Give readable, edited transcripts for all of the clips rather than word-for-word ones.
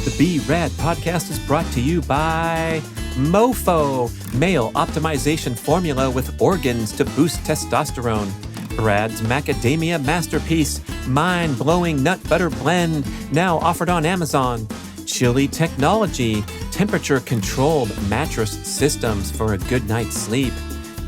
The B.rad podcast is brought to you by MoFo, male optimization formula with organs to boost testosterone. B.rad's macadamia masterpiece, mind-blowing nut butter blend, now offered on Amazon. Chili Technology, temperature-controlled mattress systems for a good night's sleep.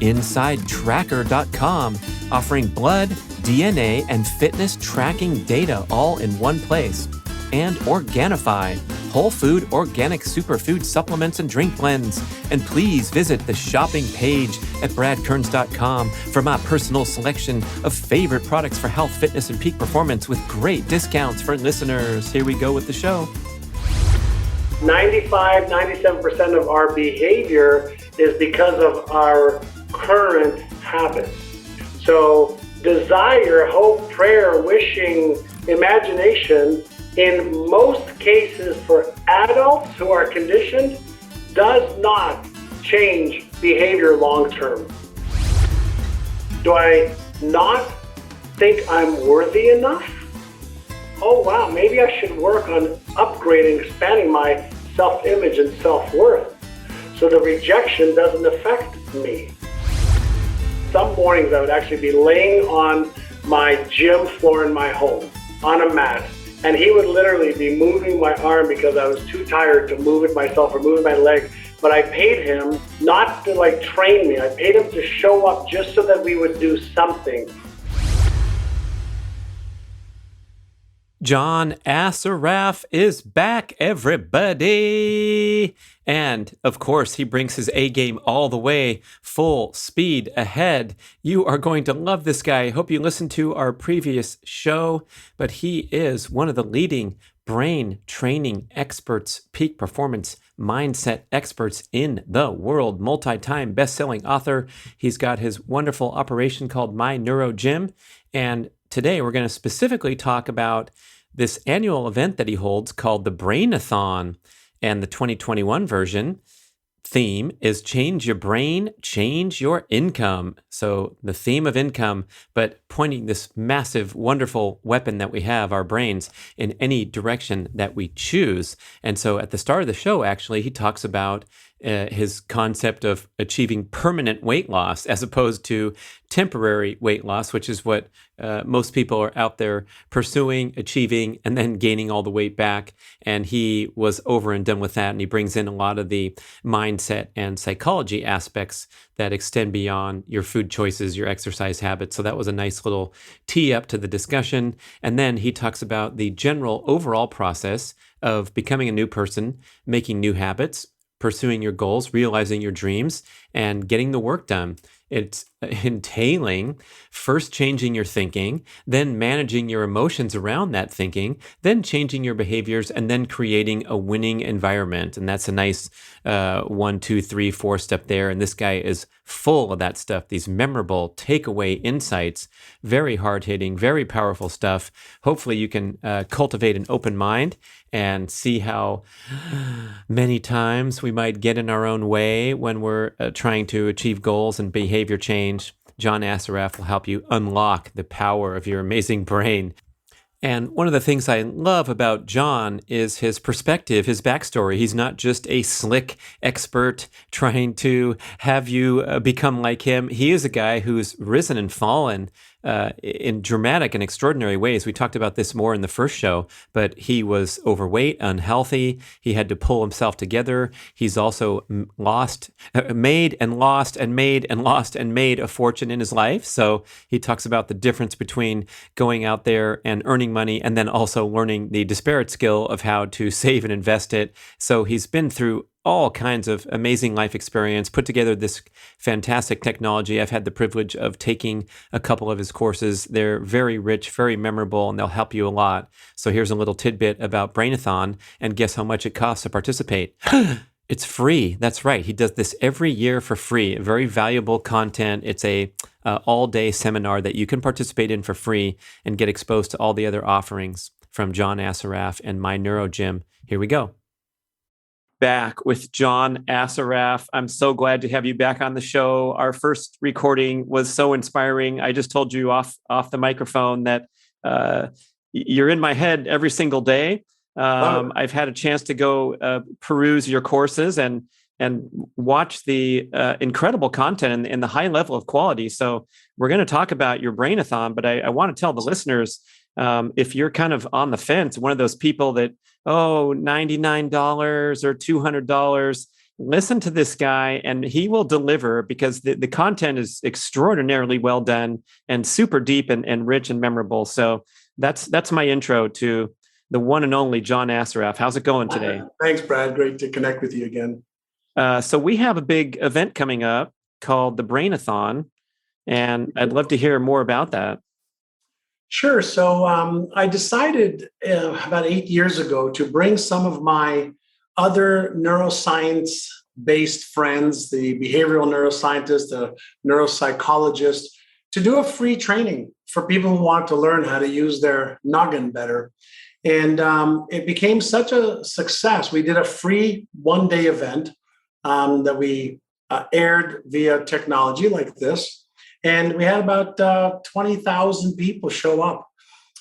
InsideTracker.com, offering blood, DNA, and fitness tracking data all in one place. And Organifi, whole food organic superfood supplements and drink blends. And please visit the shopping page at bradkearns.com for my personal selection of favorite products for health, fitness, and peak performance with great discounts for listeners. Here we go with the show. 97% of our behavior is because of our current habits. So desire, hope, prayer, wishing, imagination, in most cases for adults who are conditioned, does not change behavior long term. Do I not think I'm worthy enough? Oh wow, maybe I should work on upgrading, expanding my self-image and self-worth so the rejection doesn't affect me. Some mornings I would actually be laying on my gym floor in my home on a mat, and he would literally be moving my arm because I was too tired to move it myself or move my leg. But I paid him not to train me. I paid him to show up just so that we would do something. John Assaraf is back, everybody. And of course, he brings his A game all the way, full speed ahead. You are going to love this guy. I hope you listened to our previous show, but he is one of the leading brain training experts, peak performance mindset experts in the world, multi-time best-selling author. He's got his wonderful operation called My Neuro Gym. And today we're going to specifically talk about this annual event that he holds called the Brain-A-Thon. And the 2021 version theme is Change Your Brain, Change Your Income. So the theme of income, but pointing this massive, wonderful weapon that we have, our brains, in any direction that we choose. And so at the start of the show, actually, he talks about his concept of achieving permanent weight loss as opposed to temporary weight loss, which is what most people are out there pursuing, achieving, and then gaining all the weight back. And he was over and done with that. And he brings in a lot of the mindset and psychology aspects that extend beyond your food choices, your exercise habits. So that was a nice little tee up to the discussion. And then he talks about the general overall process of becoming a new person, making new habits, pursuing your goals, realizing your dreams, and getting the work done. It's entailing first changing your thinking, then managing your emotions around that thinking, then changing your behaviors, and then creating a winning environment. And that's a nice 1, 2, 3, 4 step there. And this guy is full of that stuff, these memorable takeaway insights, very hard-hitting, very powerful stuff. Hopefully you can cultivate an open mind and see how many times we might get in our own way when we're trying to achieve goals and behavior change. John Assaraf will help you unlock the power of your amazing brain. And one of the things I love about John is his perspective, his backstory. He's not just a slick expert trying to have you become like him. He is a guy who's risen and fallen in dramatic and extraordinary ways. We talked about this more in the first show, but he was overweight, unhealthy. He had to pull himself together. He's also made a fortune in his life. So he talks about the difference between going out there and earning money and then also learning the disparate skill of how to save and invest it. So he's been through all kinds of amazing life experience, put together this fantastic technology. I've had the privilege of taking a couple of his courses. They're very rich, very memorable, and they'll help you a lot. So here's a little tidbit about Brain-A-Thon, and guess how much it costs to participate? It's free. That's right. He does this every year for free. Very valuable content. It's a all-day seminar that you can participate in for free and get exposed to all the other offerings from John Assaraf and My Neuro Gym. Here we go. Back with John Assaraf. I'm so glad to have you back on the show. Our first recording was so inspiring. I just told you off the microphone that you're in my head every single day. Love it. I've had a chance to go peruse your courses and watch the incredible content and the high level of quality. So we're going to talk about your Brain-A-Thon, but I want to tell the listeners, if you're kind of on the fence, one of those people that, $99 or $200, listen to this guy and he will deliver, because the content is extraordinarily well done and super deep and rich and memorable. So that's my intro to the one and only John Assaraf. How's it going today? Thanks, Brad. Great to connect with you again. So we have a big event coming up called the Brain-A-Thon, and I'd love to hear more about that. Sure. So I decided about 8 years ago to bring some of my other neuroscience-based friends, the behavioral neuroscientist, the neuropsychologist, to do a free training for people who want to learn how to use their noggin better. And it became such a success. We did a free one-day event that we aired via technology like this. And we had about 20,000 people show up.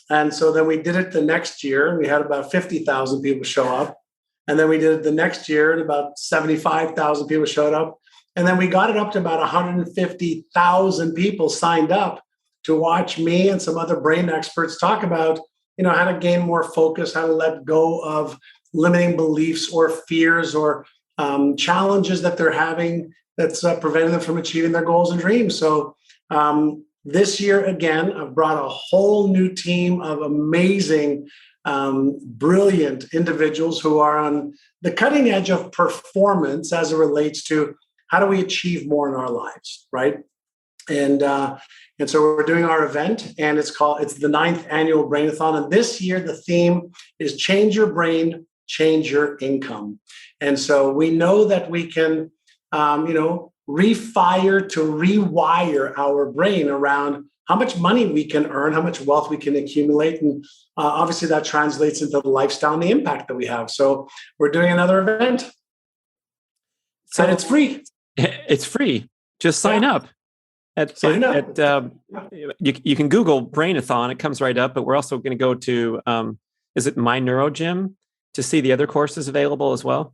And so then we did it the next year. We had about 50,000 people show up. And then we did it the next year, and about 75,000 people showed up. And then we got it up to about 150,000 people signed up to watch me and some other brain experts talk about, how to gain more focus, how to let go of limiting beliefs or fears or challenges that they're having that's preventing them from achieving their goals and dreams. So this year, again, I've brought a whole new team of amazing, brilliant individuals who are on the cutting edge of performance as it relates to how do we achieve more in our lives, right? And so we're doing our event, and it's the 9th annual Brain-A-Thon. And this year, the theme is change your brain, change your income. And so we know that we can, refire to rewire our brain around how much money we can earn, how much wealth we can accumulate. And obviously that translates into the lifestyle and the impact that we have. So we're doing another event. And it's free. It's free. Just sign up. Sign up. You can Google Brain-A-Thon. It comes right up. But we're also going to go to, is it My Neuro Gym, to see the other courses available as well?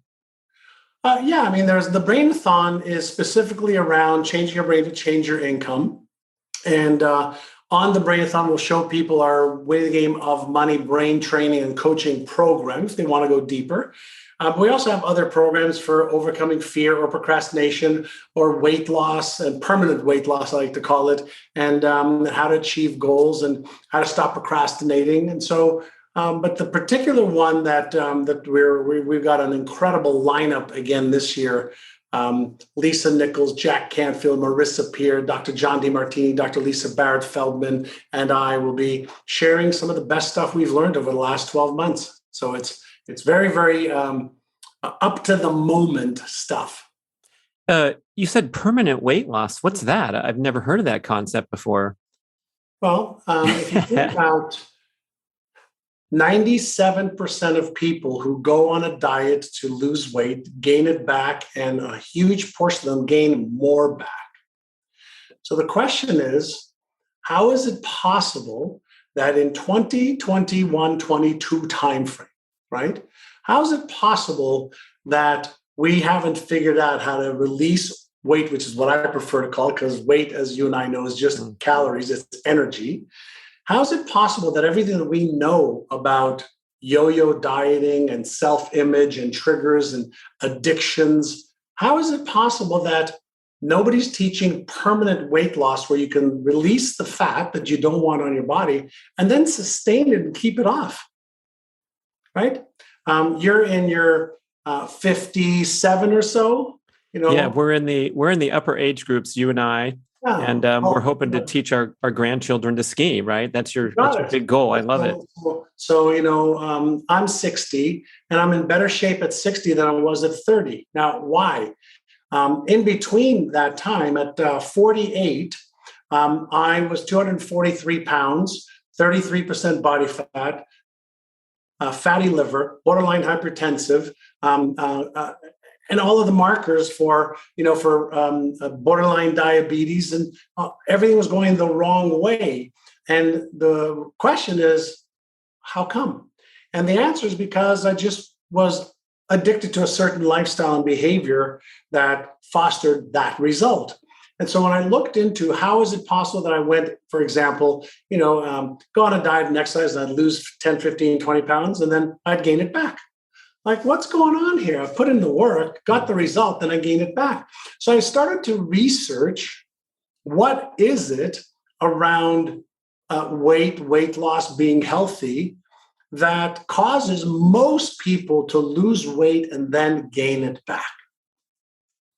There's the Brain-A-Thon is specifically around changing your brain to change your income. And on the Brain-A-Thon, we'll show people our Winning the Game of Money brain training and coaching programs. They want to go deeper. We also have other programs for overcoming fear or procrastination or weight loss and permanent weight loss, I like to call it, and how to achieve goals and how to stop procrastinating. And so, but the particular one that we've got an incredible lineup again this year. Lisa Nichols, Jack Canfield, Marissa Peer, Dr. John DeMartini, Dr. Lisa Barrett Feldman, and I will be sharing some of the best stuff we've learned over the last 12 months. So it's very, very up to the moment stuff. You said permanent weight loss. What's that? I've never heard of that concept before. Well, if you think about 97% of people who go on a diet to lose weight gain it back, and a huge portion of them gain more back. So the question is, how is it possible that in 2021-22 timeframe, right? How is it possible that we haven't figured out how to release weight, which is what I prefer to call it, because weight, as you and I know, is just calories, it's energy. How is it possible that everything that we know about yo-yo dieting and self-image and triggers and addictions, how is it possible that nobody's teaching permanent weight loss where you can release the fat that you don't want on your body and then sustain it and keep it off, right? You're in your 57 or so, Yeah, we're in the upper age groups, you and I. Yeah. And we're hoping to teach our grandchildren to ski, right? That's your big goal. I love it. So, I'm 60 and I'm in better shape at 60 than I was at 30. Now, why? In between that time at 48, I was 243 pounds, 33% body fat, fatty liver, borderline hypertensive, and all of the markers for borderline diabetes, and everything was going the wrong way. And the question is, how come? And the answer is because I just was addicted to a certain lifestyle and behavior that fostered that result. And so when I looked into how is it possible that I went, for example, go on a diet and exercise and I'd lose 10, 15, 20 pounds, and then I'd gain it back. Like, what's going on here? I put in the work, got the result, then I gained it back. So I started to research what is it around weight loss, being healthy, that causes most people to lose weight and then gain it back.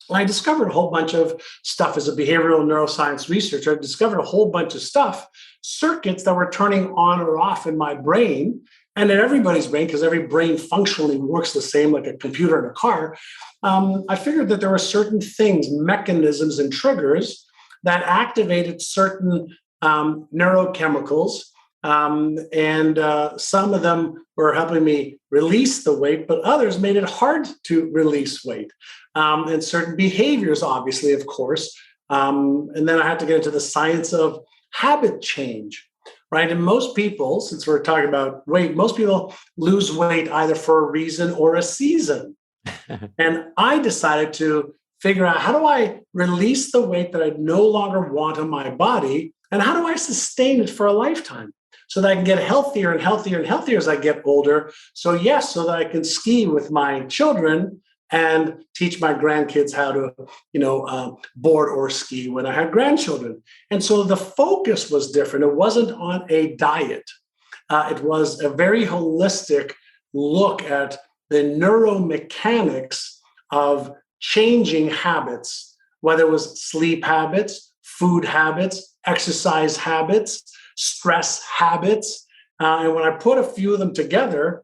And I discovered a whole bunch of stuff as a behavioral neuroscience researcher. I discovered a whole bunch of stuff, circuits that were turning on or off in my brain and in everybody's brain, because every brain functionally works the same like a computer in a car. I figured that there were certain things, mechanisms, and triggers that activated certain neurochemicals. And some of them were helping me release the weight, but others made it hard to release weight. And certain behaviors, obviously, of course. And then I had to get into the science of habit change, right? And most people, since we're talking about weight, most people lose weight either for a reason or a season. And I decided to figure out, how do I release the weight that I no longer want in my body? And how do I sustain it for a lifetime so that I can get healthier and healthier and healthier as I get older? So that I can ski with my children and teach my grandkids how to, board or ski when I had grandchildren. And so the focus was different. It wasn't on a diet. It was a very holistic look at the neuromechanics of changing habits, whether it was sleep habits, food habits, exercise habits, stress habits. And when I put a few of them together,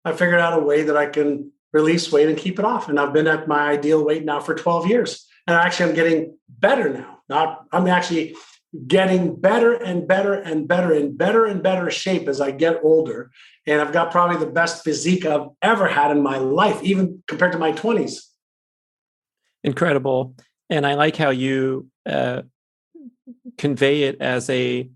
I figured out a way that I can release weight and keep it off. And I've been at my ideal weight now for 12 years. And I'm getting better now. I'm actually getting better and better and better and better and better shape as I get older. And I've got probably the best physique I've ever had in my life, even compared to my 20s. Incredible. And I like how you convey it as a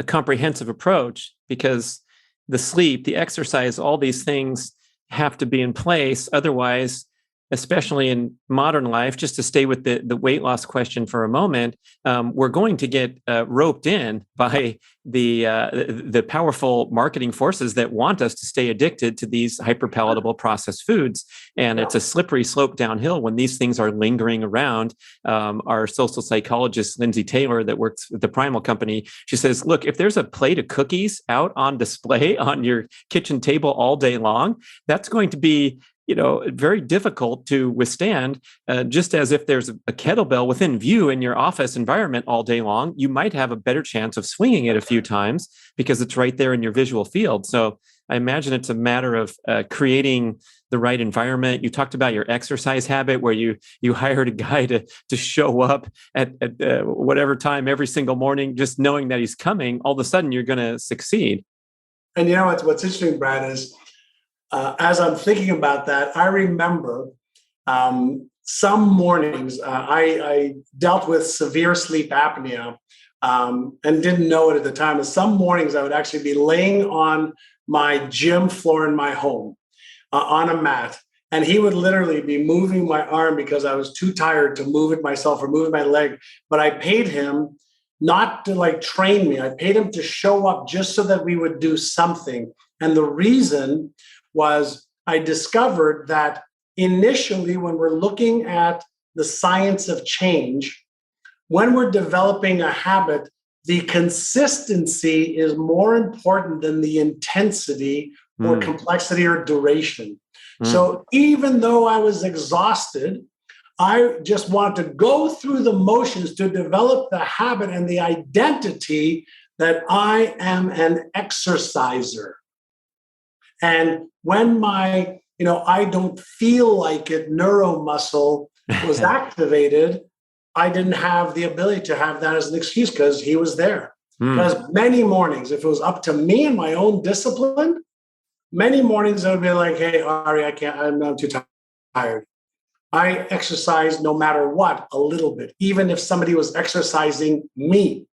comprehensive approach, because the sleep, the exercise, all these things have to be in place. Otherwise, especially in modern life, just to stay with the weight loss question for a moment, we're going to get roped in by the powerful marketing forces that want us to stay addicted to these hyperpalatable processed foods. And it's a slippery slope downhill when these things are lingering around. Our social psychologist, Lindsay Taylor, that works with the Primal Company, she says, look, if there's a plate of cookies out on display on your kitchen table all day long, that's going to be very difficult to withstand, just as if there's a kettlebell within view in your office environment all day long, you might have a better chance of swinging it a few times because it's right there in your visual field. So I imagine it's a matter of creating the right environment. You talked about your exercise habit where you hired a guy to show up at whatever time every single morning, just knowing that he's coming. All of a sudden, you're going to succeed. And what's interesting, Brad, is as I'm thinking about that, I remember some mornings I dealt with severe sleep apnea and didn't know it at the time. And some mornings I would actually be laying on my gym floor in my home on a mat. And he would literally be moving my arm because I was too tired to move it myself or move my leg. But I paid him not to train me. I paid him to show up just so that we would do something. And the reason was I discovered that initially, when we're looking at the science of change, when we're developing a habit, the consistency is more important than the intensity or complexity or duration. So even though I was exhausted, I just wanted to go through the motions to develop the habit and the identity that I am an exerciser. And when my, I don't feel like it neuromuscle was activated, I didn't have the ability to have that as an excuse because he was there. Because many mornings, if it was up to me and my own discipline, many mornings I would be like, hey, Ari, I'm too tired. I exercise no matter what, a little bit, even if somebody was exercising me.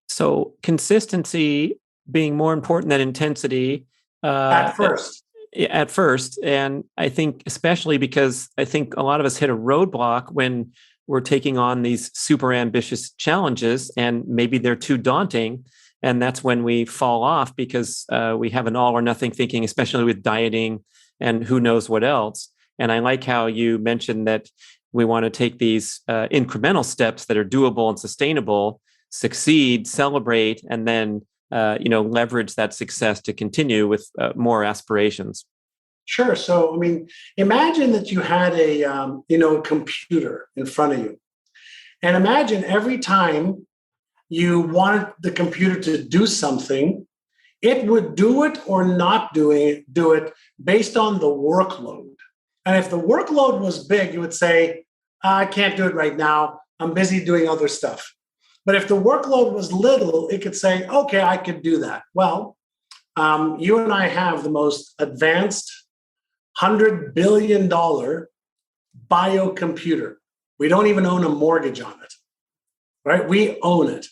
So consistency being more important than intensity At first. at first. And I think especially because I think a lot of us hit a roadblock when we're taking on these super ambitious challenges, and maybe they're too daunting. And that's when we fall off because we have an all or nothing thinking, especially with dieting and who knows what else. And I like how you mentioned that we want to take these incremental steps that are doable and sustainable, succeed, celebrate, and then leverage that success to continue with more aspirations. Sure. So, I mean, imagine that you had a computer in front of you, and imagine every time you wanted the computer to do something, it would do it or not do it based on the workload. And if the workload was big, you would say, I can't do it right now. I'm busy doing other stuff. But if the workload was little, it could say, okay, I could do that. Well, you and I have the most advanced $100 billion biocomputer. We don't even own a mortgage on it, right? We own it.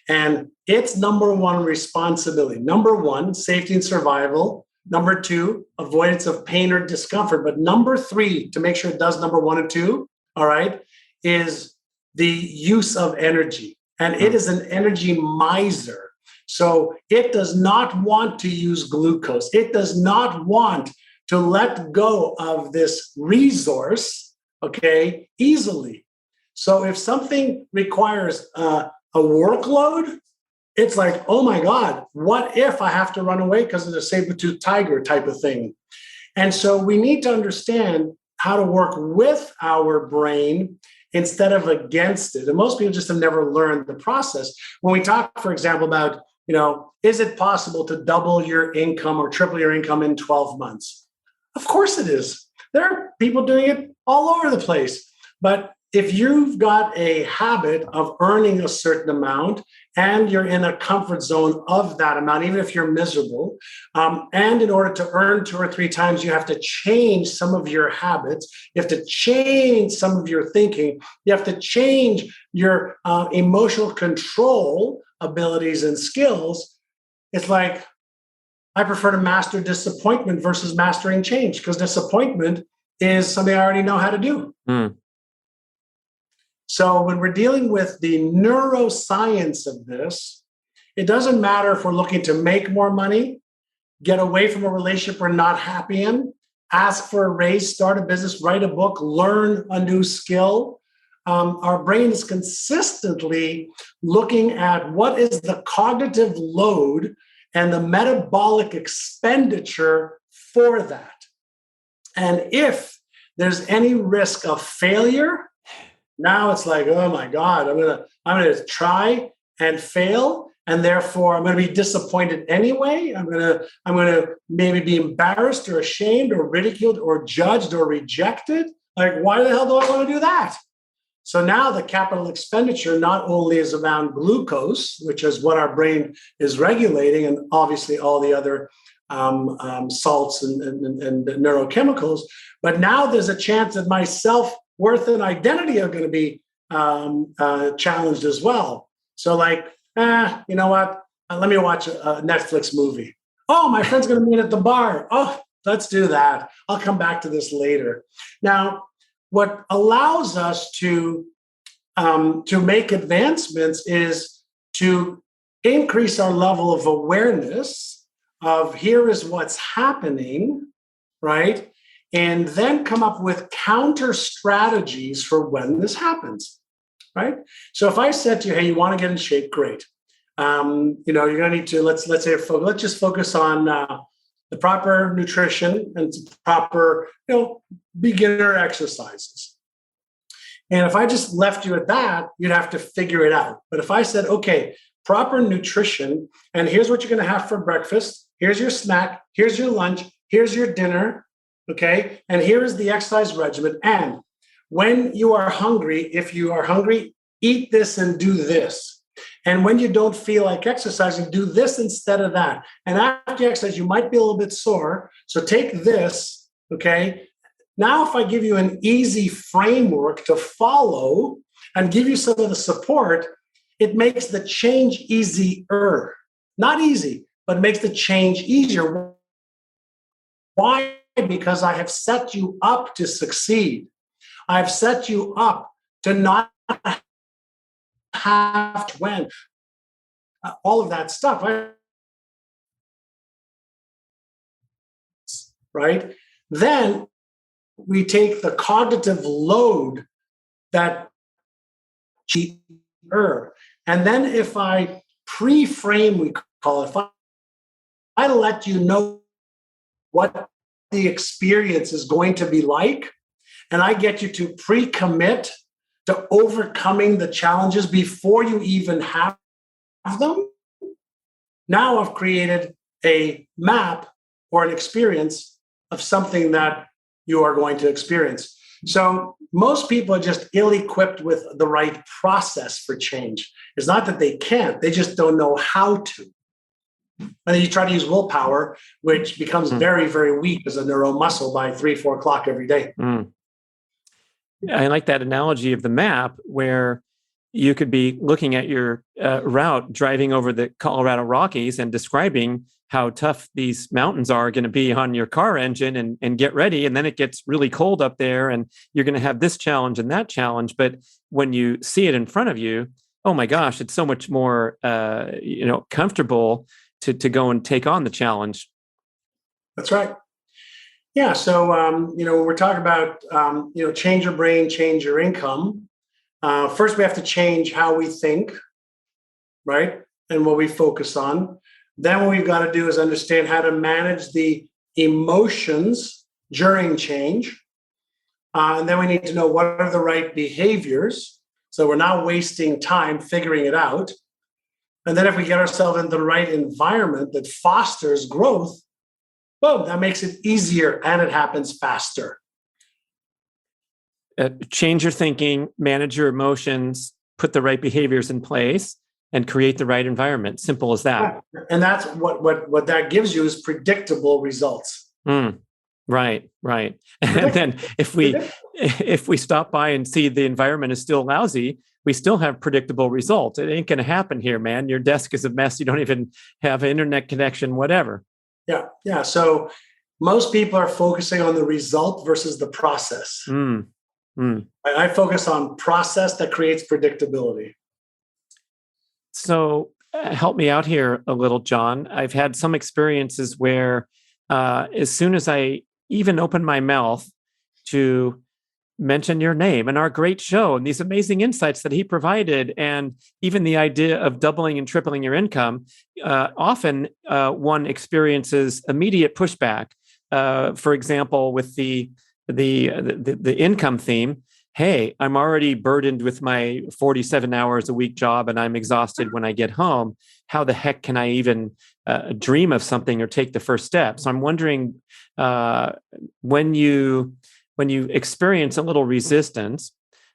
And its number one responsibility, number one, safety and survival. Number two, avoidance of pain or discomfort. But number three, to make sure it does number one and two, all right, is the use of energy. And it is an energy miser. So it does not want to use glucose. It does not want to let go of this resource, okay, easily. So if something requires a workload, it's like, oh my God, what if I have to run away because of the saber-toothed tiger type of thing? And so we need to understand how to work with our brain instead of against it. And most people just have never learned the process. When we talk, for example, about, is it possible to double your income or triple your income in 12 months? Of course it is. There are people doing it all over the place. But if you've got a habit of earning a certain amount and you're in a comfort zone of that amount, even if you're miserable, and in order to earn 2 or 3 times, you have to change some of your habits. You have to change some of your thinking. You have to change your emotional control abilities and skills. It's like, I prefer to master disappointment versus mastering change, because disappointment is something I already know how to do. So when we're dealing with the neuroscience of this, it doesn't matter if we're looking to make more money, get away from a relationship we're not happy in, ask for a raise, start a business, write a book, learn a new skill. Our brain is consistently looking at what is the cognitive load and the metabolic expenditure for that. And if there's any risk of failure, now it's like, oh my God, I'm gonna try and fail, and therefore I'm gonna be disappointed anyway. I'm gonna maybe be embarrassed or ashamed or ridiculed or judged or rejected. Like, why the hell do I want to do that? So now the capital expenditure not only is around glucose, which is what our brain is regulating, and obviously all the other salts and neurochemicals, but now there's a chance that my self-worth and identity are going to be challenged as well. So like, you know what? Let me watch a Netflix movie. Oh, my friend's going to meet at the bar. Oh, let's do that. I'll come back to this later. Now, what allows us to make advancements is to increase our level of awareness of here is what's happening, right? And then come up with counter strategies for when this happens, right? So if I said to you, hey, you want to get in shape, great. You're going to need to, let's just focus on the proper nutrition and proper, beginner exercises. And if I just left you at that, you'd have to figure it out. But if I said, okay, proper nutrition, and here's what you're going to have for breakfast, here's your snack, here's your lunch, here's your dinner, okay? And here is the exercise regimen. And when you are hungry, if you are hungry, eat this and do this. And when you don't feel like exercising, do this instead of that. And after you exercise, you might be a little bit sore. So take this, okay? Now, if I give you an easy framework to follow and give you some of the support, it makes the change easier. Not easy, but makes the change easier. Why? Because I have set you up to succeed. I've set you up to not have to win. All of that stuff, right? Then we take the cognitive load that cheaper. And then if I pre-frame, we call it, if I let you know what the experience is going to be like, and I get you to pre-commit to overcoming the challenges before you even have them, now I've created a map or an experience of something that you are going to experience. So most people are just ill-equipped with the right process for change. It's not that they can't, they just don't know how to. And then you try to use willpower, which becomes very, very weak as a neuromuscle by 3-4 o'clock every day. I like that analogy of the map where you could be looking at your route, driving over the Colorado Rockies and describing how tough these mountains are going to be on your car engine and get ready. And then it gets really cold up there and you're going to have this challenge and that challenge. But when you see it in front of you, oh my gosh, it's so much more comfortable to go and take on the challenge. That's right. Yeah. So, when we're talking about, change your brain, change your income. First, we have to change how we think, right? And what we focus on. Then what we've got to do is understand how to manage the emotions during change. And then we need to know what are the right behaviors. So we're not wasting time figuring it out. And then if we get ourselves in the right environment that fosters growth, boom, that makes it easier and it happens faster. Change your thinking, manage your emotions, put the right behaviors in place, and create the right environment. Simple as that. And that's what that gives you is predictable results. Right. And then if we stop by and see the environment is still lousy, we still have predictable results. It ain't going to happen here, man. Your desk is a mess. You don't even have an internet connection, whatever. Yeah. So most people are focusing on the result versus the process. I focus on process that creates predictability. So help me out here a little, John. I've had some experiences where as soon as I even open my mouth to mention your name and our great show and these amazing insights that he provided, and even the idea of doubling and tripling your income, often one experiences immediate pushback. For example, with the income theme. Hey, I'm already burdened with my 47 hours a week job and I'm exhausted when I get home. How the heck can I even dream of something or take the first step? So I'm wondering, when you experience a little resistance,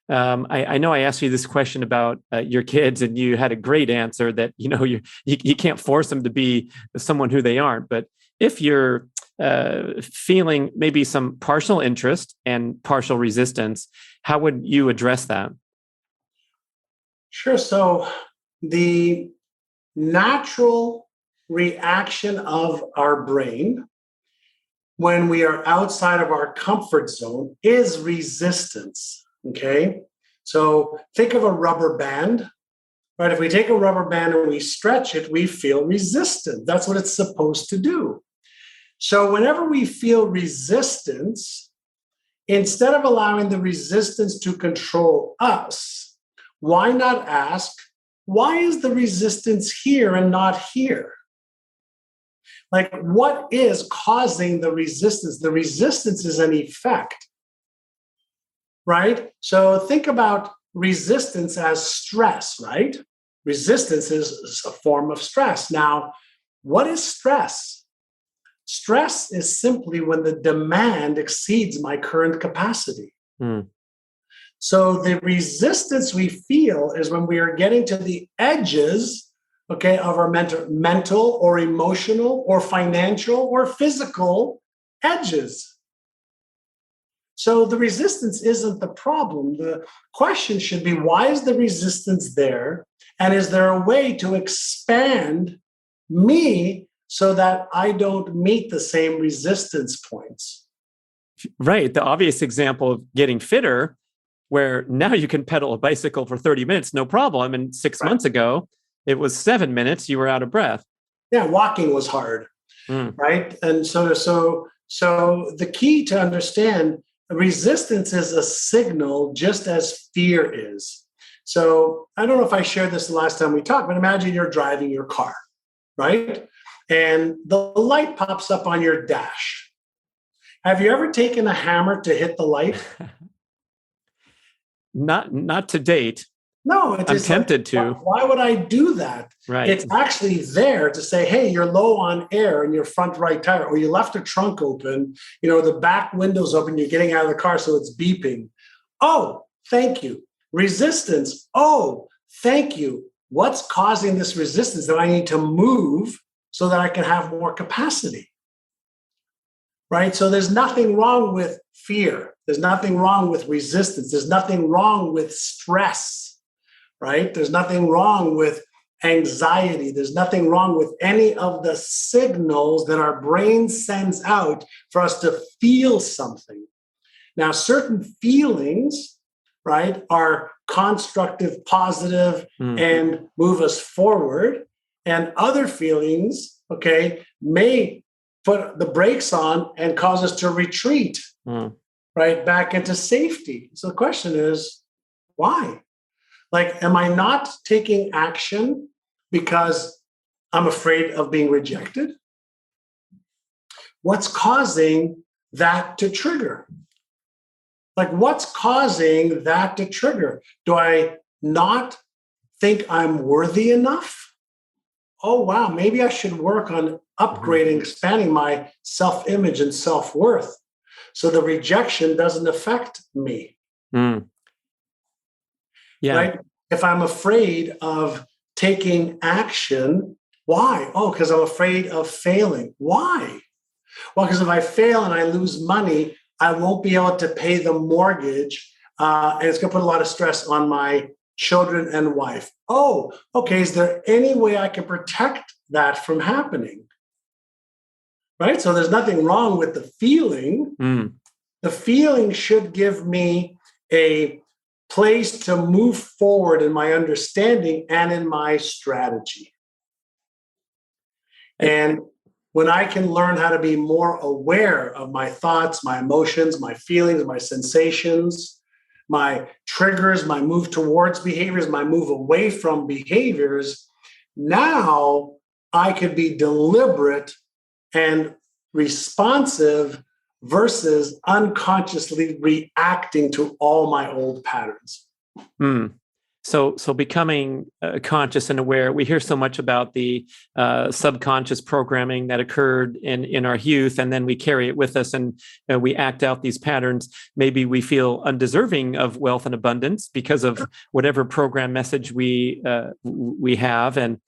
I know I asked you this question about your kids and you had a great answer that, you can't force them to be someone who they aren't. But if you're feeling maybe some partial interest and partial resistance, how would you address that? Sure. So the natural reaction of our brain when we are outside of our comfort zone is resistance. Okay. So think of a rubber band, right? If we take a rubber band and we stretch it, we feel resistant. That's what it's supposed to do. So whenever we feel resistance, instead of allowing the resistance to control us, why not ask, why is the resistance here and not here? Like, what is causing the resistance? The resistance is an effect, right? So think about resistance as stress, right? Resistance is a form of stress. Now, what is stress? Stress is simply when the demand exceeds my current capacity. So the resistance we feel is when we are getting to the edges, okay, of our mental or emotional or financial or physical edges. So the resistance isn't the problem. The question should be, why is the resistance there? And is there a way to expand me so that I don't meet the same resistance points. Right. The obvious example of getting fitter, where now you can pedal a bicycle for 30 minutes, no problem. And 6 months ago, it was 7 minutes, you were out of breath. Yeah, walking was hard, right? And so the key to understand, resistance is a signal just as fear is. So I don't know if I shared this the last time we talked, but imagine you're driving your car, right? And the light pops up on your dash. Have you ever taken a hammer to hit the light? Not to date. No, I'm tempted to. Why would I do that? Right. It's actually there to say, hey, you're low on air in your front right tire, or you left a trunk open, the back window's open, you're getting out of the car, so it's beeping. Oh, thank you. Resistance. Oh, thank you. What's causing this resistance that I need to move so that I can have more capacity? Right? So there's nothing wrong with fear. There's nothing wrong with resistance. There's nothing wrong with stress, right? There's nothing wrong with anxiety. There's nothing wrong with any of the signals that our brain sends out for us to feel something. Now, certain feelings, right, are constructive, positive, and move us forward. And other feelings, may put the brakes on and cause us to retreat, right, back into safety. So the question is, why? Like, am I not taking action because I'm afraid of being rejected? What's causing that to trigger? Like, what's causing that to trigger? Do I not think I'm worthy enough? Oh, wow, maybe I should work on upgrading, expanding my self-image and self-worth so the rejection doesn't affect me. Yeah. Right? If I'm afraid of taking action, why? Oh, because I'm afraid of failing. Why? Well, because if I fail and I lose money, I won't be able to pay the mortgage, and it's going to put a lot of stress on my children and wife. Oh, okay. Is there any way I can protect that from happening? Right? So there's nothing wrong with the feeling. The feeling should give me a place to move forward in my understanding and in my strategy. And when I can learn how to be more aware of my thoughts, my emotions, my feelings, my sensations, my triggers, my move towards behaviors, my move away from behaviors, now I could be deliberate and responsive versus unconsciously reacting to all my old patterns. So becoming conscious and aware. We hear so much about the subconscious programming that occurred in our youth, and then we carry it with us, and we act out these patterns. Maybe we feel undeserving of wealth and abundance because of whatever program message we have, and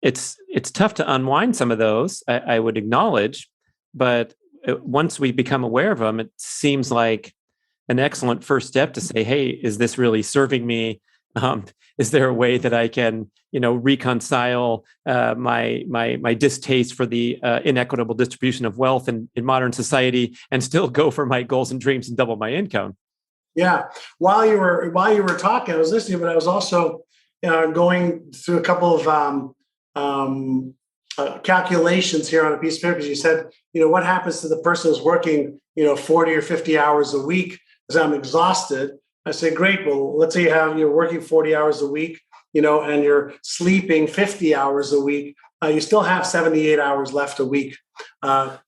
it's tough to unwind some of those. I would acknowledge, but once we become aware of them, it seems like an excellent first step to say, hey, is this really serving me? Is there a way that I can, reconcile my distaste for the inequitable distribution of wealth in modern society and still go for my goals and dreams and double my income? Yeah. While you were talking, I was listening, but I was also going through a couple of calculations here on a piece of paper, because you said, what happens to the person who's working, 40 or 50 hours a week? Because I'm exhausted. I say, great. Well, let's say you're working 40 hours a week, and you're sleeping 50 hours a week. You still have 78 hours left a week.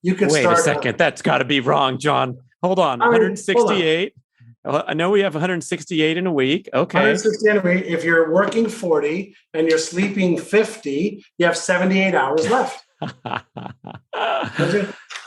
You could wait a second. That's got to be wrong, John. Hold on. 168. I know we have 168 in a week. Okay. 168 in a week. If you're working 40 and you're sleeping 50, you have 78 hours left.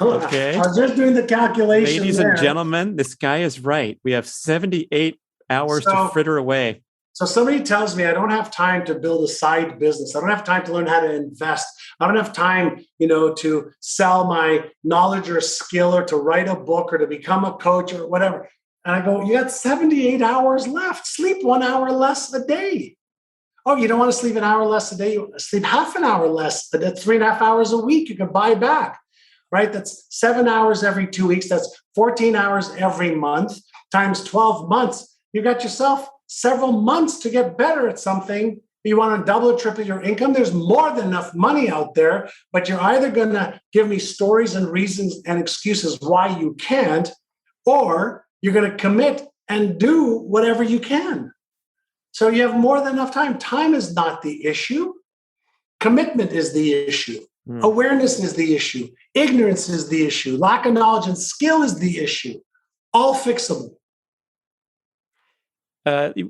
Okay. I was just doing the calculation. Ladies and gentlemen, this guy is right. We have 78 hours to fritter away. So somebody tells me I don't have time to build a side business. I don't have time to learn how to invest. I don't have time, to sell my knowledge or skill, or to write a book, or to become a coach, or whatever. And I go, you got 78 hours left. Sleep 1 hour less a day. Oh, you don't want to sleep an hour less a day? You sleep half an hour less, but that's 3.5 hours a week you could buy back, right? That's 7 hours every 2 weeks. That's 14 hours every month times 12 months. You got yourself several months to get better at something. You want to double or triple your income. There's more than enough money out there, but you're either going to give me stories and reasons and excuses why you can't, or you're going to commit and do whatever you can. So you have more than enough time. Time is not the issue. Commitment is the issue. Awareness is the issue. Ignorance is the issue. Lack of knowledge and skill is the issue. All fixable.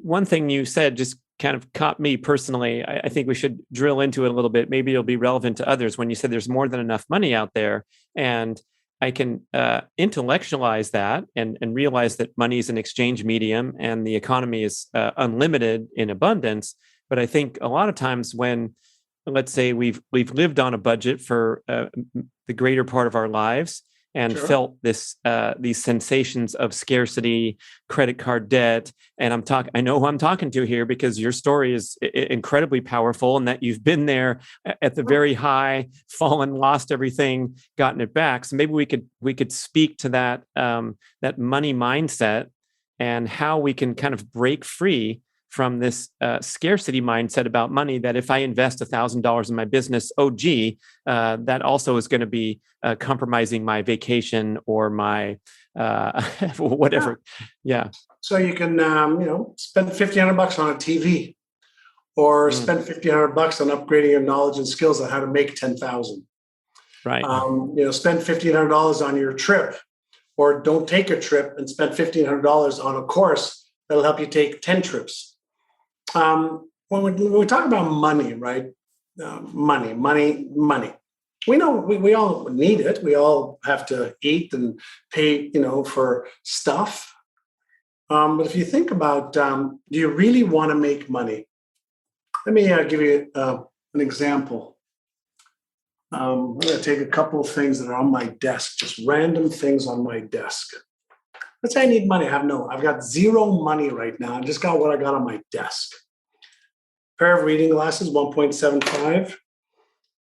One thing you said just kind of caught me personally. I think we should drill into it a little bit. Maybe it'll be relevant to others when you said there's more than enough money out there. And I can intellectualize that and realize that money is an exchange medium and the economy is unlimited in abundance. But I think a lot of times when, let's say we've lived on a budget for the greater part of our lives and felt these sensations of scarcity, credit card debt, and I know who I'm talking to here because your story is incredibly powerful, and that you've been there at the very high, fallen, lost everything, gotten it back. So maybe we could speak to that that money mindset and how we can kind of break free from this scarcity mindset about money, that if I invest $1,000 in my business, that also is going to be compromising my vacation or my whatever. Yeah. So you can, spend $1,500 on a TV, or spend $1,500 on upgrading your knowledge and skills on how to make 10,000. Right. Spend $1,500 on your trip, or don't take a trip and spend $1,500 on a course that'll help you take 10 trips. When we talk about money, right? Money. We know we all need it. We all have to eat and pay, for stuff. But if you think about, do you really want to make money? Let me give you an example. I'm going to take a couple of things that are on my desk, just random things on my desk. Let's say I need money. I've got zero money right now. I just got what I got on my desk. Pair of reading glasses, 1.75.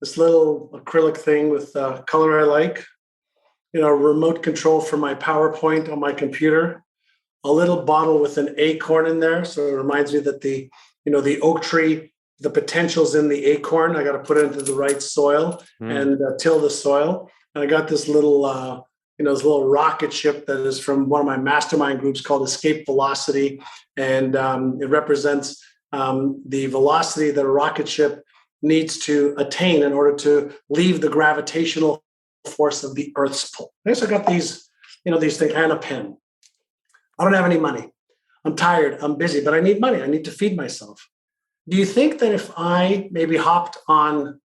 This little acrylic thing with color I like. Remote control for my PowerPoint on my computer. A little bottle with an acorn in there, so it reminds me that the oak tree, the potential's in the acorn. I got to put it into the right soil and till the soil. And I got this little this little rocket ship that is from one of my mastermind groups called Escape Velocity. And it represents the velocity that a rocket ship needs to attain in order to leave the gravitational force of the Earth's pull. So I got these things and a pen. I don't have any money. I'm tired. I'm busy, but I need money. I need to feed myself. Do you think that if I maybe hopped on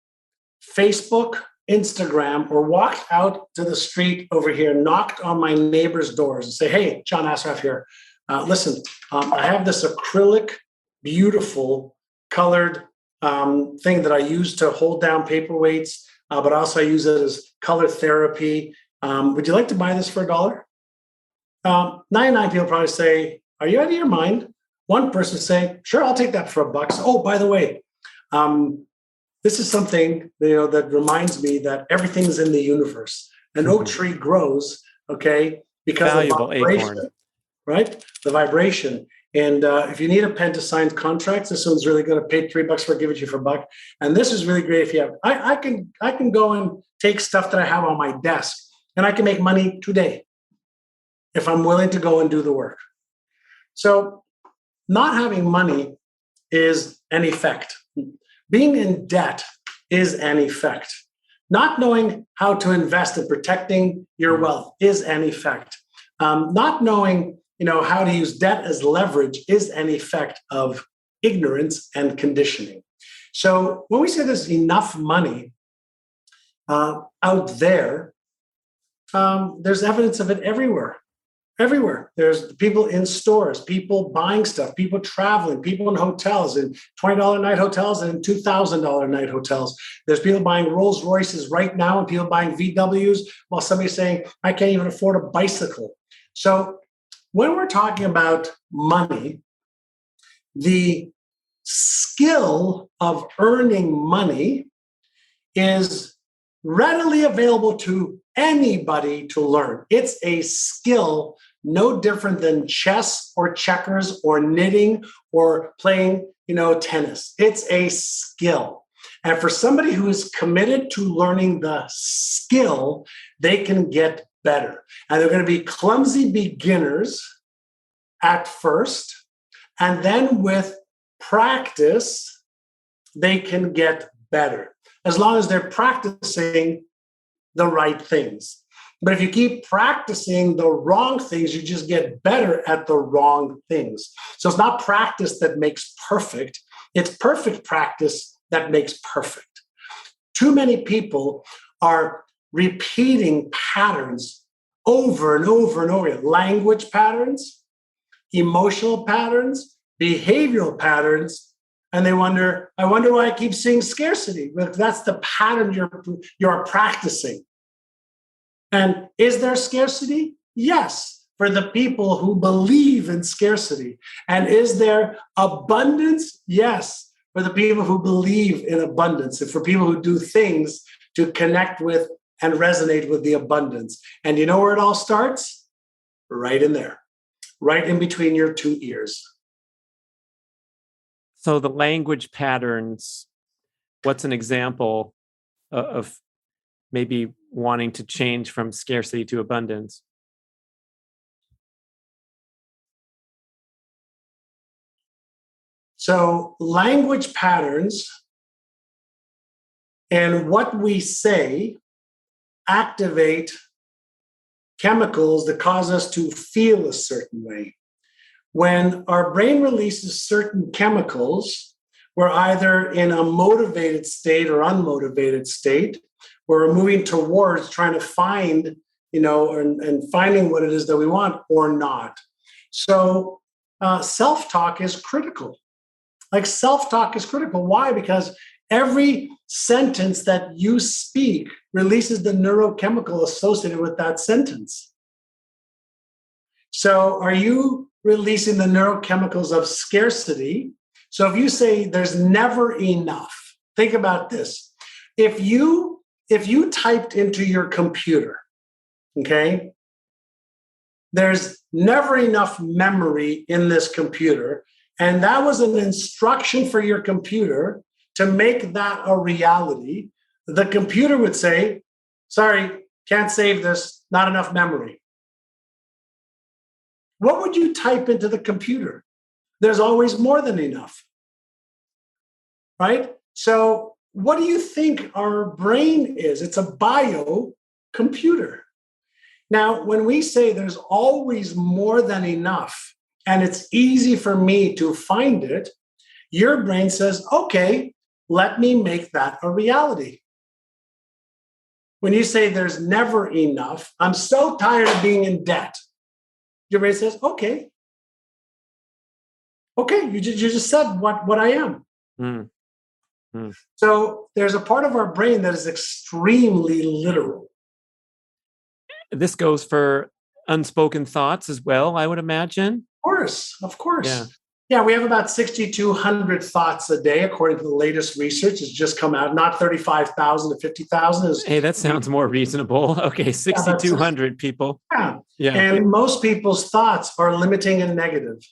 Facebook, Instagram, or walked out to the street over here, knocked on my neighbor's doors and say, hey, John Assaraf here. Listen, I have this acrylic, beautiful colored thing that I use to hold down paperweights, but also I use it as color therapy. Would you like to buy this for $1? 99 people probably say, are you out of your mind? One person would say, sure, I'll take that for $1. Oh, by the way, this is something that reminds me that everything's in the universe. An oak tree grows, because valuable of vibration, acorn, right? The vibration. And if you need a pen to sign contracts, this one's really good. I paid $3 for it, give it to you for $1. And this is really great if you have. I can go and take stuff that I have on my desk, and I can make money today if I'm willing to go and do the work. So not having money is an effect. Being in debt is an effect. Not knowing how to invest in protecting your wealth is an effect. Not knowing, how to use debt as leverage is an effect of ignorance and conditioning. So when we say there's enough money out there, there's evidence of it everywhere. Everywhere. There's people in stores, people buying stuff, people traveling, people in hotels, in $20 night hotels and in $2,000 night hotels. There's people buying Rolls Royces right now and people buying VWs while somebody's saying, I can't even afford a bicycle. So when we're talking about money, the skill of earning money is readily available to anybody to learn. It's a skill no different than chess or checkers or knitting or playing, tennis. It's a skill. And for somebody who is committed to learning the skill, they can get better. And they're going to be clumsy beginners at first. And then with practice, they can get better, as long as they're practicing the right things. But if you keep practicing the wrong things, you just get better at the wrong things. So it's not practice that makes perfect. It's perfect practice that makes perfect. Too many people are repeating patterns over and over and over again. Language patterns, emotional patterns, behavioral patterns, and I wonder why I keep seeing scarcity. But that's the pattern you're practicing. And is there scarcity? Yes, for the people who believe in scarcity. And is there abundance? Yes, for the people who believe in abundance, and for people who do things to connect with and resonate with the abundance. And you know where it all starts? Right in there, right in between your two ears. So the language patterns, what's an example of maybe wanting to change from scarcity to abundance? So language patterns and what we say activate chemicals that cause us to feel a certain way. When our brain releases certain chemicals, we're either in a motivated state or unmotivated state, where we're moving towards trying to find, and finding what it is that we want or not. So self-talk is critical. Self-talk is critical. Why? Because every sentence that you speak releases the neurochemical associated with that sentence. So are you releasing the neurochemicals of scarcity? So if you say there's never enough, think about this. If you typed into your computer, okay, there's never enough memory in this computer, and that was an instruction for your computer to make that a reality, the computer would say, sorry, can't save this, not enough memory. What would you type into the computer? There's always more than enough, right? So what do you think our brain is? It's a bio-computer. Now, when we say there's always more than enough, and it's easy for me to find it, your brain says, okay, let me make that a reality. When you say there's never enough, I'm so tired of being in debt. Your brain says, okay, you just said what I am. Mm. Mm. So there's a part of our brain that is extremely literal. This goes for unspoken thoughts as well, I would imagine. Of course. Yeah, we have about 6,200 thoughts a day, according to the latest research. It's just come out, not 35,000 to 50,000. Hey, that sounds more reasonable. Okay, 6,200 people. Yeah. And most people's thoughts are limiting and negative.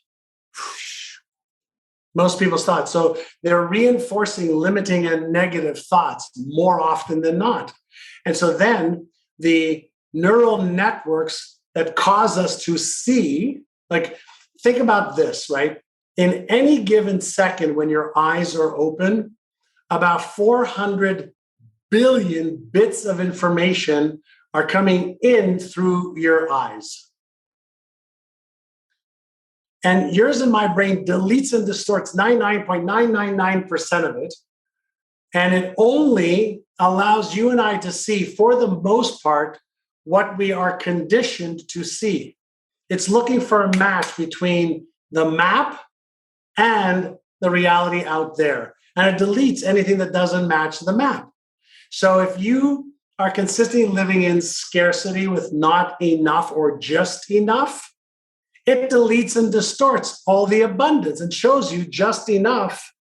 Most people's thoughts. So they're reinforcing limiting and negative thoughts more often than not. And so then the neural networks that cause us to see, think about this, right? In any given second, when your eyes are open, about 400 billion bits of information are coming in through your eyes. And yours and my brain deletes and distorts 99.999% of it. And it only allows you and I to see, for the most part, what we are conditioned to see. It's looking for a match between the map and the reality out there. And it deletes anything that doesn't match the map. So if you are consistently living in scarcity with not enough or just enough, it deletes and distorts all the abundance and shows you just enough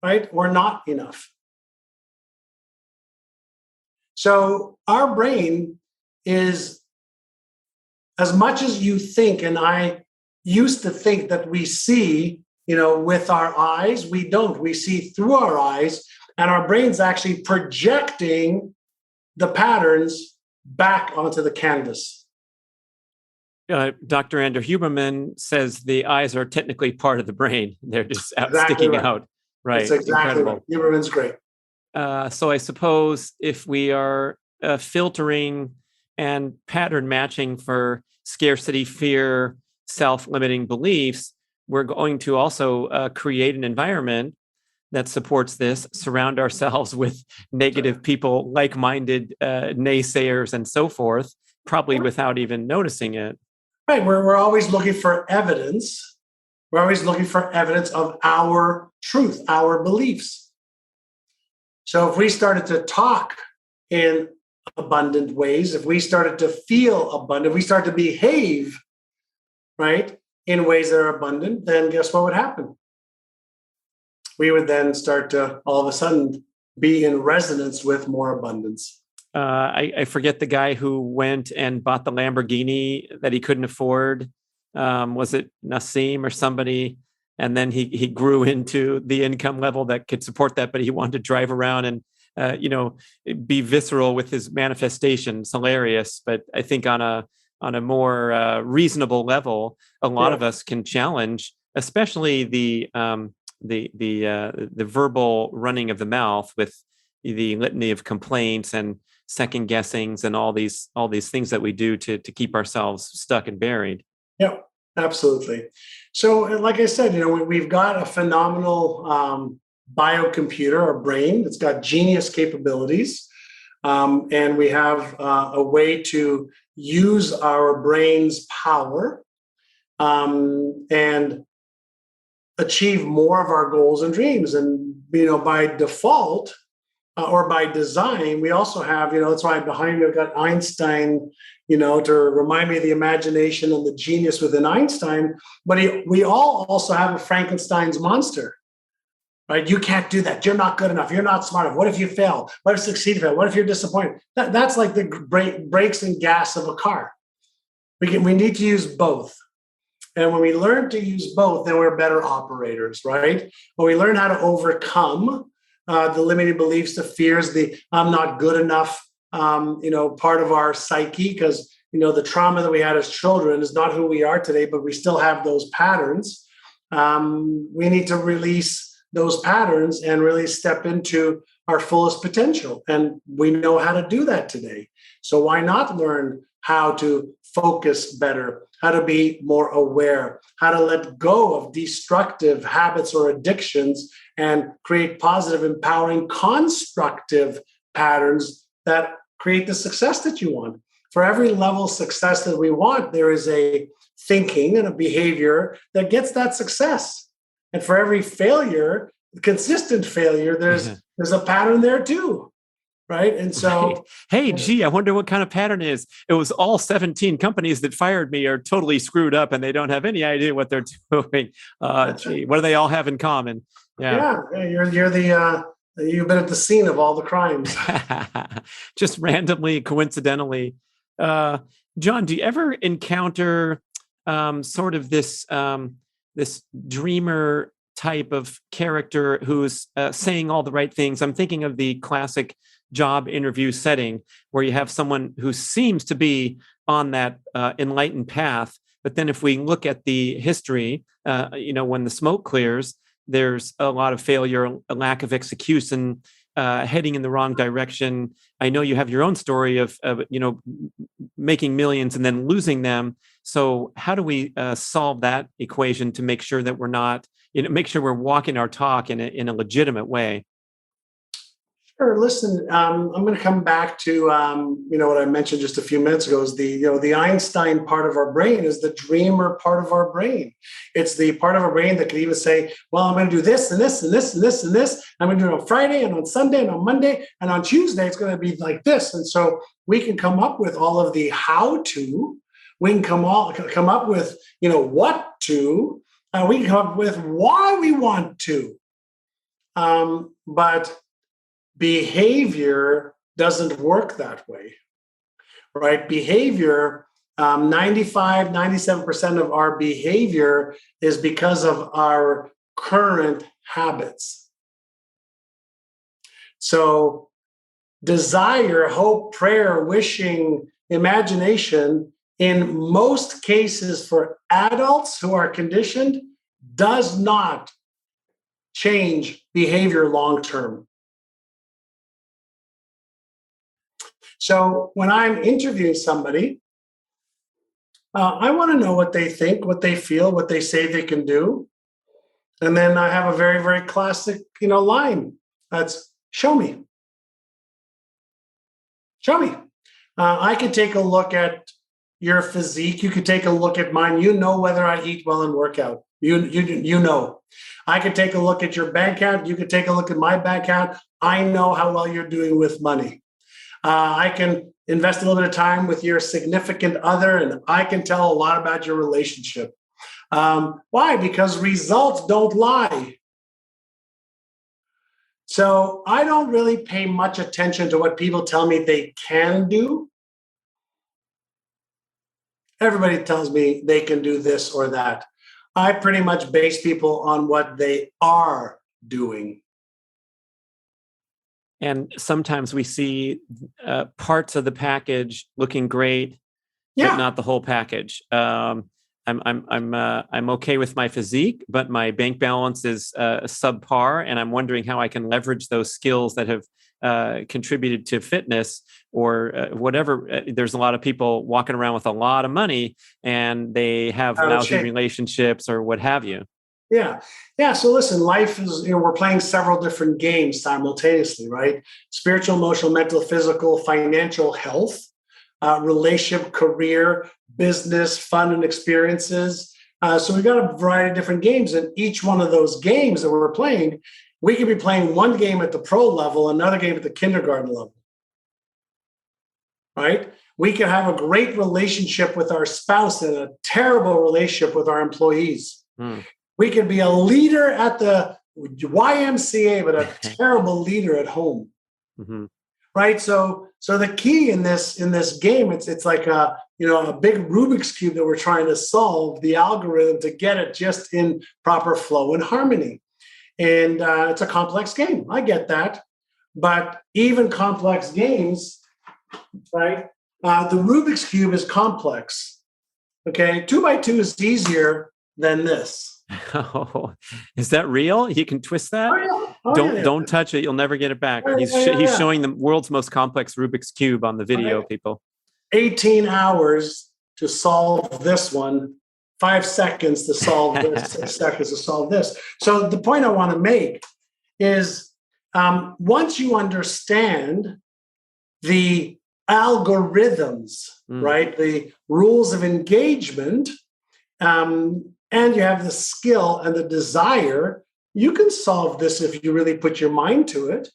right? We're not enough. So our brain is, as much as you think, and I used to think that we see, with our eyes, we don't. We see through our eyes, and our brain's actually projecting the patterns back onto the canvas. Dr. Andrew Huberman says the eyes are technically part of the brain. They're just sticking right. out. Right. It's exactly Incredible. right. Huberman's great. So I suppose if we are filtering and pattern matching for scarcity, fear, self-limiting beliefs, we're going to also create an environment that supports this, surround ourselves with negative people, like-minded naysayers and so forth, probably without even noticing it. Right. We're always looking for evidence. We're always looking for evidence of our truth, our beliefs. So if we started to talk in abundant ways, if we started to feel abundant, if we start to behave, right, in ways that are abundant, then guess what would happen? We would then start to all of a sudden be in resonance with more abundance. I forget the guy who went and bought the Lamborghini that he couldn't afford. Was it Nassim or somebody? And then he grew into the income level that could support that, but he wanted to drive around and be visceral with his manifestations. Hilarious, but I think on a more reasonable level, a lot of us can challenge, especially the verbal running of the mouth with the litany of complaints and second guessings and all these things that we do to keep ourselves stuck and buried. Yeah, absolutely. So, like I said, we've got a phenomenal biocomputer, our brain. It's got genius capabilities, and we have a way to use our brain's power and achieve more of our goals and dreams. And by default, or by design, we also have, that's why behind me I've got Einstein, to remind me of the imagination and the genius within Einstein. But we all also have a Frankenstein's monster, right? You can't do that. You're not good enough. You're not smart enough. What if you fail? What if you succeed? What if you're disappointed? That's like the brakes and gas of a car. We need to use both. And when we learn to use both, then we're better operators, right? When we learn how to overcome the limiting beliefs, the fears, the I'm not good enough, part of our psyche, because, the trauma that we had as children is not who we are today, but we still have those patterns. We need to release those patterns and really step into our fullest potential. And we know how to do that today. So why not learn how to focus better, how to be more aware, how to let go of destructive habits or addictions and create positive, empowering, constructive patterns that create the success that you want. For every level of success that we want, there is a thinking and a behavior that gets that success. And for every failure, consistent failure, there's a pattern there too. Right. And so, right. Hey, gee, I wonder what kind of pattern is. It was all 17 companies that fired me are totally screwed up and they don't have any idea what they're doing. Gee, what do they all have in common? Yeah. You're you've been at the scene of all the crimes. Just randomly, coincidentally. John, do you ever encounter sort of this dreamer type of character who's saying all the right things? I'm thinking of the classic job interview setting where you have someone who seems to be on that enlightened path. But then if we look at the history, when the smoke clears, there's a lot of failure, a lack of execution, heading in the wrong direction. I know you have your own story of making millions and then losing them. So how do we solve that equation to make sure that we're not, make sure we're walking our talk in a legitimate way? Sure. Listen, I'm going to come back to what I mentioned just a few minutes ago is the Einstein part of our brain is the dreamer part of our brain. It's the part of our brain that can even say, well, I'm going to do this and this and this and this and this. I'm going to do it on Friday and on Sunday and on Monday and on Tuesday. It's going to be like this. And so we can come up with all of the how to. We can come up with what to. We can come up with why we want to. But behavior doesn't work that way, right? Behavior, 97% of our behavior is because of our current habits. So desire, hope, prayer, wishing, imagination, in most cases for adults who are conditioned, does not change behavior long term. So when I'm interviewing somebody, I want to know what they think, what they feel, what they say they can do. And then I have a very, very classic, line. That's show me. Show me. I could take a look at your physique. You could take a look at mine. You know whether I eat well and work out. You know. I could take a look at your bank account. You could take a look at my bank account. I know how well you're doing with money. I can invest a little bit of time with your significant other, and I can tell a lot about your relationship. Why? Because results don't lie. So I don't really pay much attention to what people tell me they can do. Everybody tells me they can do this or that. I pretty much base people on what they are doing. And sometimes we see parts of the package looking great, Yeah. but not the whole package. I'm okay with my physique, but my bank balance is subpar, and I'm wondering how I can leverage those skills that have contributed to fitness or whatever. There's a lot of people walking around with a lot of money, and they have lousy relationships or what have you. Yeah. So listen, life is, we're playing several different games simultaneously, right? Spiritual, emotional, mental, physical, financial, health, relationship, career, business, fun, and experiences. So we've got a variety of different games. And each one of those games that we're playing, we could be playing one game at the pro level, another game at the kindergarten level, right? We could have a great relationship with our spouse and a terrible relationship with our employees. We could be a leader at the YMCA, but a terrible leader at home, right? So the key in this game, it's like a big Rubik's cube that we're trying to solve the algorithm to get it just in proper flow and harmony. And it's a complex game. I get that, but even complex games, right? The Rubik's cube is complex. Okay, 2 by 2 is easier than this. Oh, is that real? You can twist that? Don't touch it. You'll never get it back. He's showing the world's most complex Rubik's Cube on the video, people. 18 hours to solve this one, 5 seconds to solve this, 6 seconds to solve this. So the point I want to make is once you understand the algorithms, right, the rules of engagement, and you have the skill and the desire, you can solve this if you really put your mind to it.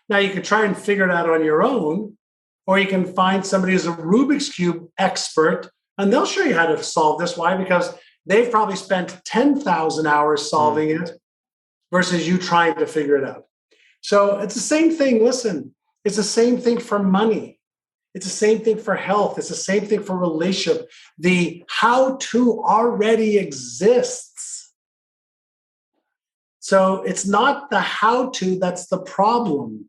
Now, you can try and figure it out on your own, or you can find somebody who's a Rubik's Cube expert, and they'll show you how to solve this. Why? Because they've probably spent 10,000 hours solving it versus you trying to figure it out. So it's the same thing. Listen, it's the same thing for money. It's the same thing for health. It's the same thing for relationship. The how-to already exists. So it's not the how-to that's the problem.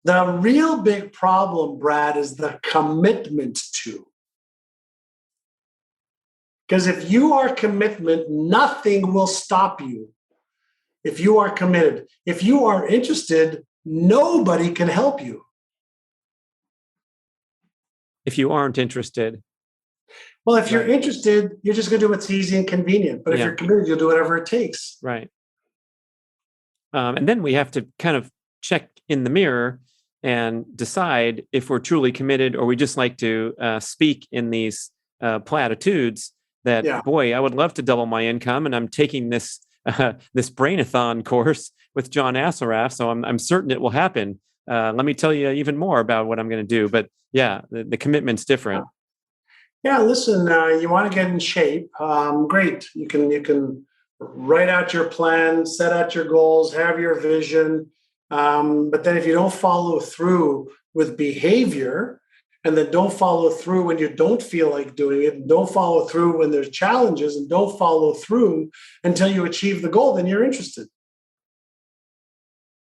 The real big problem, Brad, is the commitment to. Because if you are committed, nothing will stop you. If you are committed, if you are interested, nobody can help you. If you aren't interested. Well, if you're interested, you're just going to do what's easy and convenient. But if you're committed, you'll do whatever it takes. Right. And then we have to kind of check in the mirror and decide if we're truly committed or we just like to speak in these platitudes that, boy, I would love to double my income. And I'm taking this Brain-A-Thon course with John Assaraf. So I'm certain it will happen. Let me tell you even more about what I'm going to do. But yeah, the commitment's different. Yeah, listen, you want to get in shape. Great. You can write out your plan, set out your goals, have your vision. But then if you don't follow through with behavior, and then don't follow through when you don't feel like doing it, and don't follow through when there's challenges, and don't follow through until you achieve the goal, then you're interested.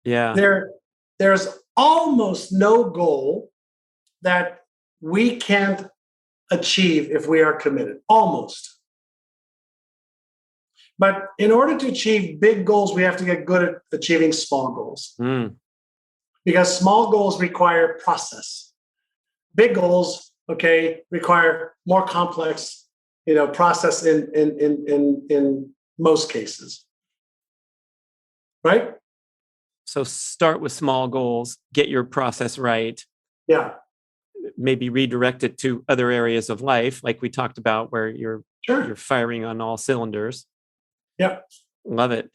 Yeah. There's almost no goal that we can't achieve if we are committed, almost. But in order to achieve big goals, we have to get good at achieving small goals. Because small goals require process. Big goals, require more complex, process in most cases. Right? So start with small goals, get your process right. Yeah. Maybe redirect it to other areas of life, like we talked about, where you're firing on all cylinders. Yeah. Love it.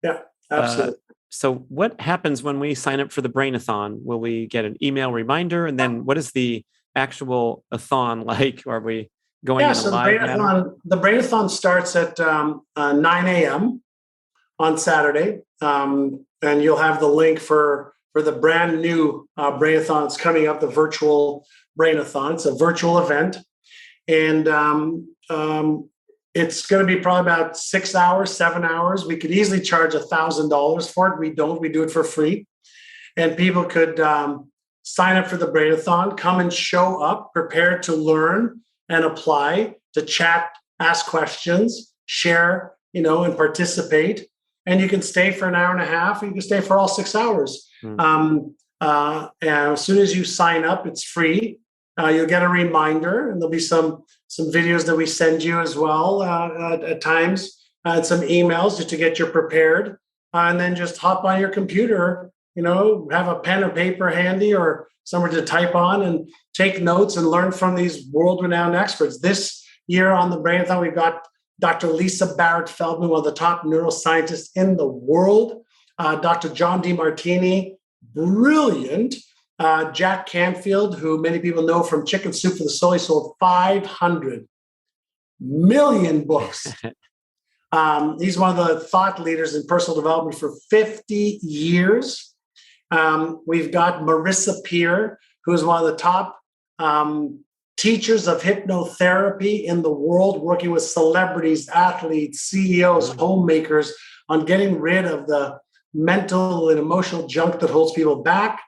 Yeah, absolutely. So what happens when we sign up for the Brain-A-Thon? Will we get an email reminder? And then what is the actual a-thon like? Are we going in a live manner? The Brain-A-Thon starts at 9 a.m. on Saturday. And you'll have the link for the brand new Brain-A-Thon. It's coming up, the virtual Brain-A-Thon. It's a virtual event. And it's going to be probably about 6 hours, 7 hours. We could easily charge $1,000 for it. We don't. We do it for free. And people could sign up for the Brain-A-Thon, come and show up, prepared to learn and apply, to chat, ask questions, share, and participate. And you can stay for an hour and a half. You can stay for all 6 hours. And as soon as you sign up, it's free. You'll get a reminder, and there'll be some videos that we send you as well at times, and some emails just to get you prepared. And then just hop on your computer, have a pen or paper handy or somewhere to type on and take notes and learn from these world-renowned experts. This year on the Brain-A-Thon, we've got Dr. Lisa Barrett-Feldman, one of the top neuroscientists in the world, Dr. John DeMartini, brilliant, Jack Canfield, who many people know from Chicken Soup for the Soul. He sold 500 million books. He's one of the thought leaders in personal development for 50 years. We've got Marissa Peer, who is one of the top teachers of hypnotherapy in the world, working with celebrities, athletes, CEOs, homemakers on getting rid of the mental and emotional junk that holds people back.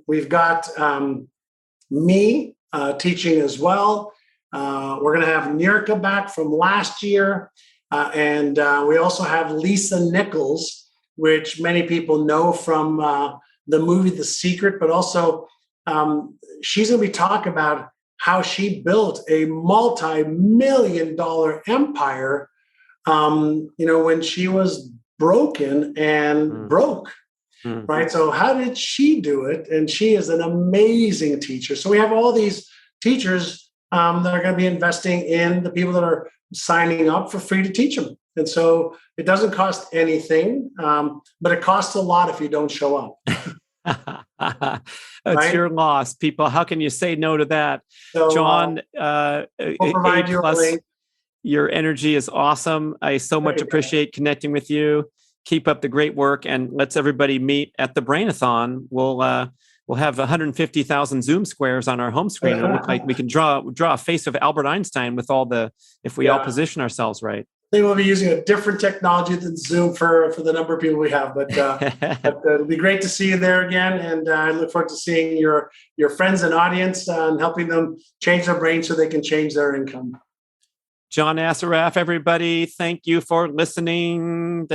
We've got me teaching as well. We're going to have Nirka back from last year. And we also have Lisa Nichols, which many people know from the movie The Secret, but also she's going to be talking about how she built a multi-million-dollar empire, when she was broken and broke. Right. So how did she do it? And she is an amazing teacher. So we have all these teachers that are going to be investing in the people that are signing up for free to teach them. And so it doesn't cost anything, but it costs a lot if you don't show up. It's your loss, people. How can you say no to that? So, John, we'll provide you a link. Your energy is awesome. I so much appreciate connecting with you. Keep up the great work, and let's everybody meet at the Brain-A-Thon. We'll have 150,000 Zoom squares on our home screen. It'll look like we can draw a face of Albert Einstein with all if we all position ourselves right. I think we'll be using a different technology than Zoom for the number of people we have, but it'll be great to see you there again. And I look forward to seeing your friends and audience and helping them change their brain so they can change their income. John Assaraf, everybody, thank you for listening.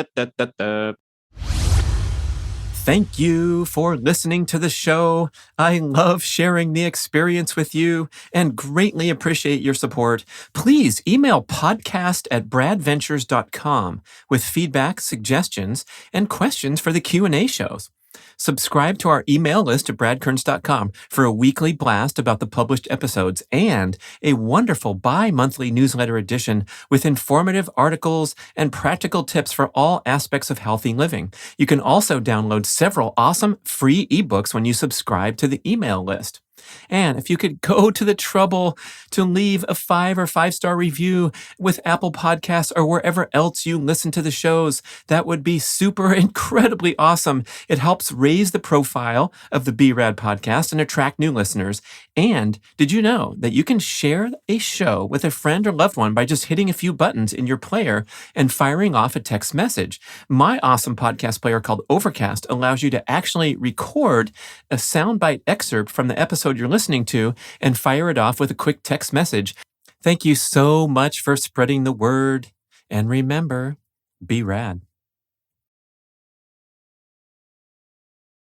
Thank you for listening to the show. I love sharing the experience with you and greatly appreciate your support. Please email podcast@bradventures.com with feedback, suggestions, and questions for the Q&A shows. Subscribe to our email list at bradkearns.com for a weekly blast about the published episodes and a wonderful bi-monthly newsletter edition with informative articles and practical tips for all aspects of healthy living. You can also download several awesome free ebooks when you subscribe to the email list. And if you could go to the trouble to leave a 5 or 5-star review with Apple Podcasts or wherever else you listen to the shows, that would be super incredibly awesome. It helps raise the profile of the B.rad podcast and attract new listeners. And did you know that you can share a show with a friend or loved one by just hitting a few buttons in your player and firing off a text message? My awesome podcast player called Overcast allows you to actually record a soundbite excerpt from the episode you're listening to and fire it off with a quick text message. Thank you so much for spreading the word. And remember, be rad.